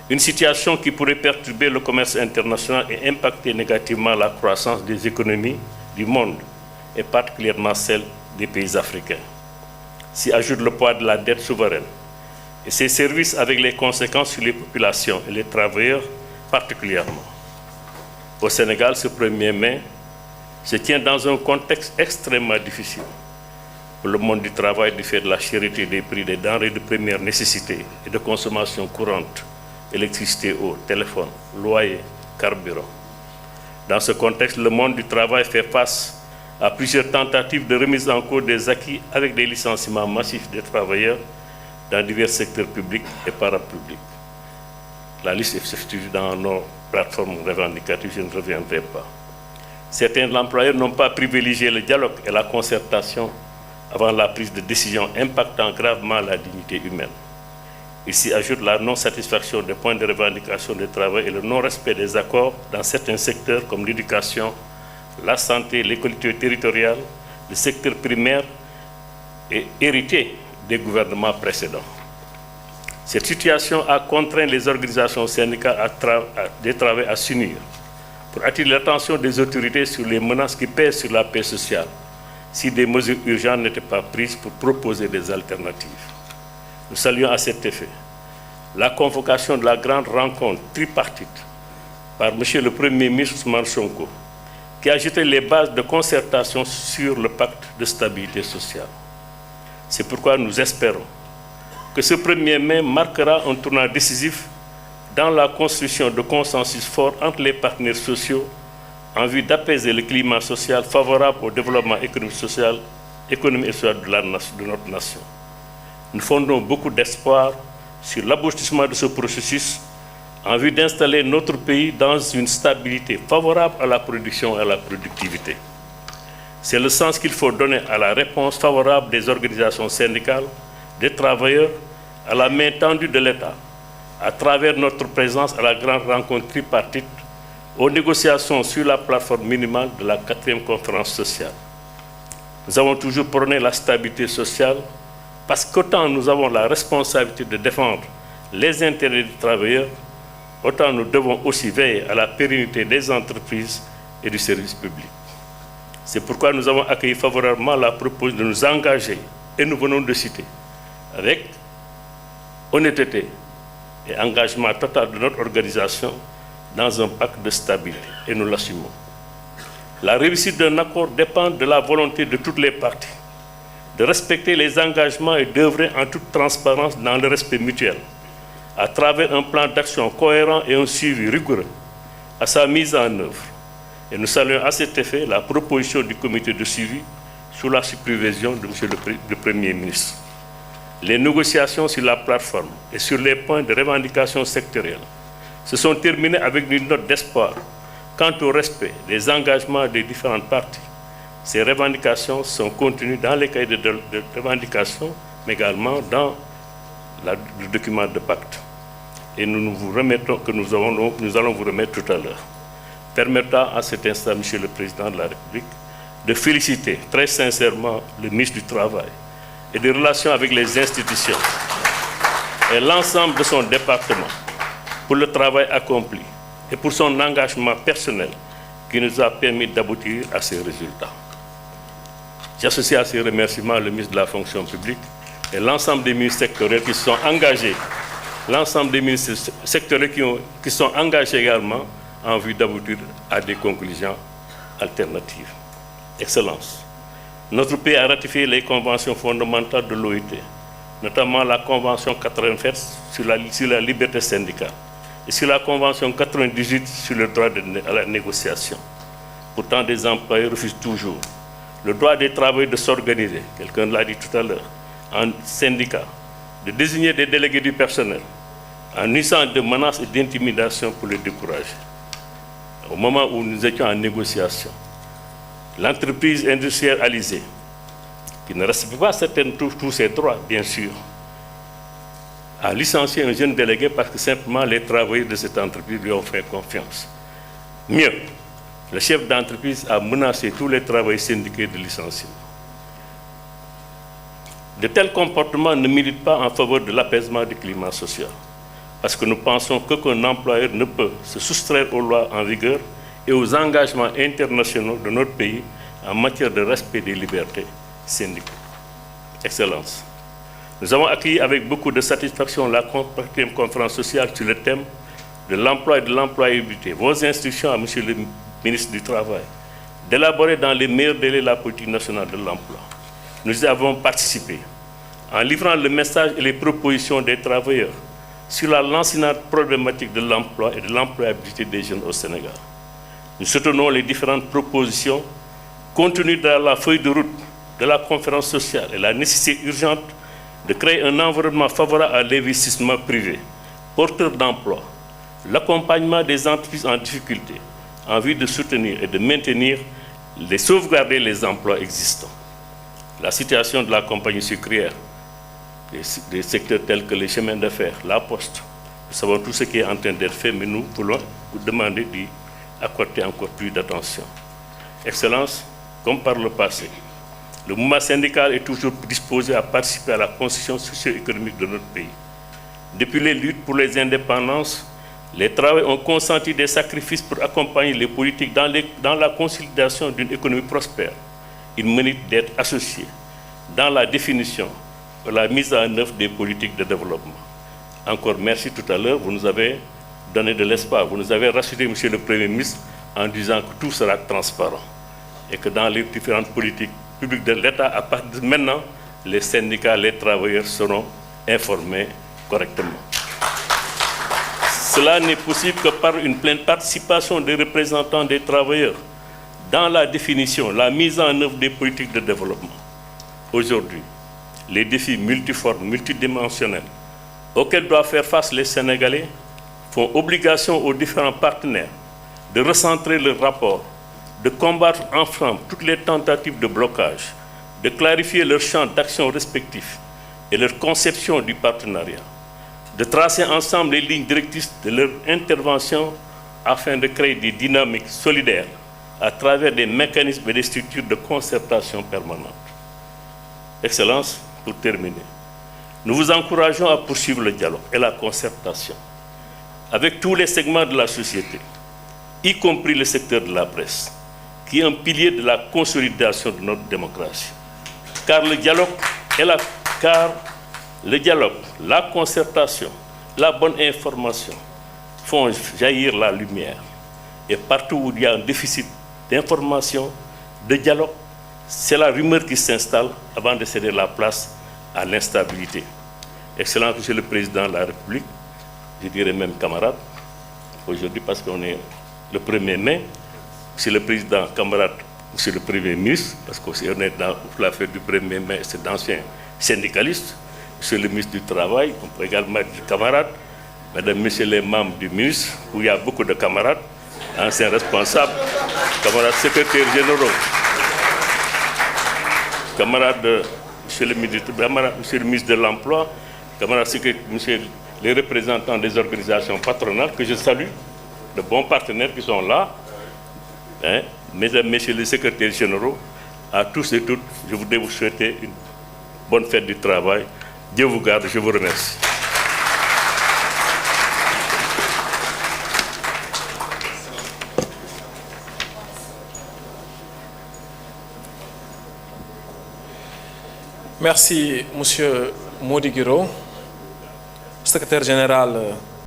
Une situation qui pourrait perturber le commerce international et impacter négativement la croissance des économies du monde, et particulièrement celle des pays africains. S'y ajoute le poids de la dette souveraine et ses services avec les conséquences sur les populations et les travailleurs particulièrement. Au Sénégal, ce 1er mai se tient dans un contexte extrêmement difficile pour le monde du travail du fait de la cherté des prix des denrées de première nécessité et de consommation courante, électricité, eau, téléphone, loyer, carburant. Dans ce contexte, le monde du travail fait face à plusieurs tentatives de remise en cause des acquis avec des licenciements massifs des travailleurs dans divers secteurs publics et parapublics. La liste est substituée dans nos plateformes revendicatives, je ne reviendrai pas. Certains employeurs n'ont pas privilégié le dialogue et la concertation avant la prise de décision impactant gravement la dignité humaine. Ici ajoute la non-satisfaction des points de revendication des travailleurs et le non-respect des accords dans certains secteurs comme l'éducation, la santé, les collectivités territoriales, le secteur primaire et hérité des gouvernements précédents. Cette situation a contraint les organisations syndicales des travailleurs à s'unir pour attirer l'attention des autorités sur les menaces qui pèsent sur la paix sociale si des mesures urgentes n'étaient pas prises pour proposer des alternatives. Nous saluons à cet effet la convocation de la grande rencontre tripartite par M. le Premier ministre Ousmane Sonko, qui a jeté les bases de concertation sur le pacte de stabilité sociale. C'est pourquoi nous espérons que ce 1er mai marquera un tournant décisif dans la construction de consensus forts entre les partenaires sociaux en vue d'apaiser le climat social favorable au développement économique et social de notre nation. Nous fondons beaucoup d'espoir sur l'aboutissement de ce processus en vue d'installer notre pays dans une stabilité favorable à la production et à la productivité. C'est le sens qu'il faut donner à la réponse favorable des organisations syndicales, des travailleurs, à la main tendue de l'État, à travers notre présence à la grande rencontre tripartite, aux négociations sur la plateforme minimale de la 4e conférence sociale. Nous avons toujours prôné la stabilité sociale parce qu'autant nous avons la responsabilité de défendre les intérêts des travailleurs, autant nous devons aussi veiller à la pérennité des entreprises et du service public. C'est pourquoi nous avons accueilli favorablement la proposition de nous engager, et nous venons de citer, avec honnêteté et engagement total de notre organisation dans un pacte de stabilité, et nous l'assumons. La réussite d'un accord dépend de la volonté de toutes les parties de respecter les engagements et d'œuvrer en toute transparence dans le respect mutuel, à travers un plan d'action cohérent et un suivi rigoureux à sa mise en œuvre. Et nous saluons à cet effet la proposition du comité de suivi sous la supervision de M. le Premier ministre. Les négociations sur la plateforme et sur les points de revendication sectorielle se sont terminées avec une note d'espoir quant au respect des engagements des différentes parties. Ces revendications sont contenues dans les cahiers de revendication, mais également dans le document de pacte. Et nous vous remettons que nous allons vous remettre tout à l'heure. Permettant à cet instant, Monsieur le Président de la République, de féliciter très sincèrement le ministre du Travail et des relations avec les institutions et l'ensemble de son département pour le travail accompli et pour son engagement personnel qui nous a permis d'aboutir à ces résultats. J'associe à ces remerciements le ministre de la Fonction publique et l'ensemble des ministres sectoriels qui se sont engagés, l'ensemble des ministres sectoriels qui sont engagés également en vue d'aboutir à des conclusions alternatives. Excellences, notre pays a ratifié les conventions fondamentales de l'OIT, notamment la Convention 87 sur la liberté syndicale et sur la Convention 98 sur le droit à la négociation. Pourtant, des employeurs refusent toujours le droit des travailleurs de s'organiser, quelqu'un l'a dit tout à l'heure, en syndicat, de désigner des délégués du personnel, en usant de menaces et d'intimidation pour les décourager. Au moment où nous étions en négociation, l'entreprise industrielle Alizé, qui ne respecte pas tous ses droits, bien sûr, a licencié un jeune délégué parce que simplement les travailleurs de cette entreprise lui ont fait confiance. Mieux, le chef d'entreprise a menacé tous les travailleurs syndiqués de licenciement. De tels comportements ne militent pas en faveur de l'apaisement du climat social. parce que nous pensons qu'aucun employeur ne peut se soustraire aux lois en vigueur et aux engagements internationaux de notre pays en matière de respect des libertés syndicales. Excellences, nous avons accueilli avec beaucoup de satisfaction la 4e conférence sociale sur le thème de l'emploi et de l'employabilité. Vos instructions à Monsieur le ministre du Travail d'élaborer dans les meilleurs délais la politique nationale de l'emploi. Nous y avons participé en livrant le message et les propositions des travailleurs sur la lancinante problématique de l'emploi et de l'employabilité des jeunes au Sénégal. Nous soutenons les différentes propositions contenues dans la feuille de route de la conférence sociale et la nécessité urgente de créer un environnement favorable à l'investissement privé, porteur d'emploi, l'accompagnement des entreprises en difficulté, en vue de soutenir et de maintenir et sauvegarder les emplois existants. La situation de la compagnie sucrière, des secteurs tels que les chemins de fer, la poste, nous savons tout ce qui est en train d'être fait, mais nous voulons vous demander d'y accorder encore plus d'attention. Excellences, comme par le passé, le mouvement syndical est toujours disposé à participer à la construction socio-économique de notre pays. Depuis les luttes pour les indépendances, les travailleurs ont consenti des sacrifices pour accompagner les politiques dans la consolidation d'une économie prospère. Ils méritent d'être associés dans la définition et la mise en œuvre des politiques de développement. Encore merci tout à l'heure, vous nous avez donné de l'espoir, vous nous avez rassuré, Monsieur le Premier ministre, en disant que tout sera transparent et que dans les différentes politiques publiques de l'État, à partir de maintenant, les syndicats, les travailleurs seront informés correctement. Cela n'est possible que par une pleine participation des représentants des travailleurs dans la définition, la mise en œuvre des politiques de développement. Aujourd'hui, les défis multiformes, multidimensionnels auxquels doivent faire face les Sénégalais font obligation aux différents partenaires de recentrer leur rapport, de combattre ensemble toutes les tentatives de blocage, de clarifier leurs champs d'action respectifs et leur conception du partenariat, de tracer ensemble les lignes directrices de leur intervention afin de créer des dynamiques solidaires à travers des mécanismes et des structures de concertation permanente. Excellences, pour terminer, nous vous encourageons à poursuivre le dialogue et la concertation avec tous les segments de la société, y compris le secteur de la presse, qui est un pilier de la consolidation de notre démocratie. Car le dialogue, la concertation, la bonne information font jaillir la lumière. Et partout où il y a un déficit d'information, de dialogue, c'est la rumeur qui s'installe avant de céder la place à l'instabilité. Excellent Monsieur le Président de la République, je dirais même camarade, aujourd'hui parce qu'on est le 1er mai, Monsieur le Président, camarade, Monsieur le Premier ministre, parce qu'on est dans la fête du 1er mai, c'est d'anciens syndicalistes, Monsieur le ministre du Travail, on peut également être camarade, Mesdames, Messieurs les membres du ministre, où il y a beaucoup de camarades, anciens responsables, camarades secrétaires généraux, camarades Monsieur le ministre de l'Emploi, camarades Monsieur les représentants des organisations patronales, que je salue, de bons partenaires qui sont là, hein, Mesdames, Messieurs les secrétaires généraux, à tous et toutes, je voudrais vous souhaiter une bonne fête du travail. Dieu vous garde, je vous remercie. Merci, Monsieur Mody Guiro, secrétaire général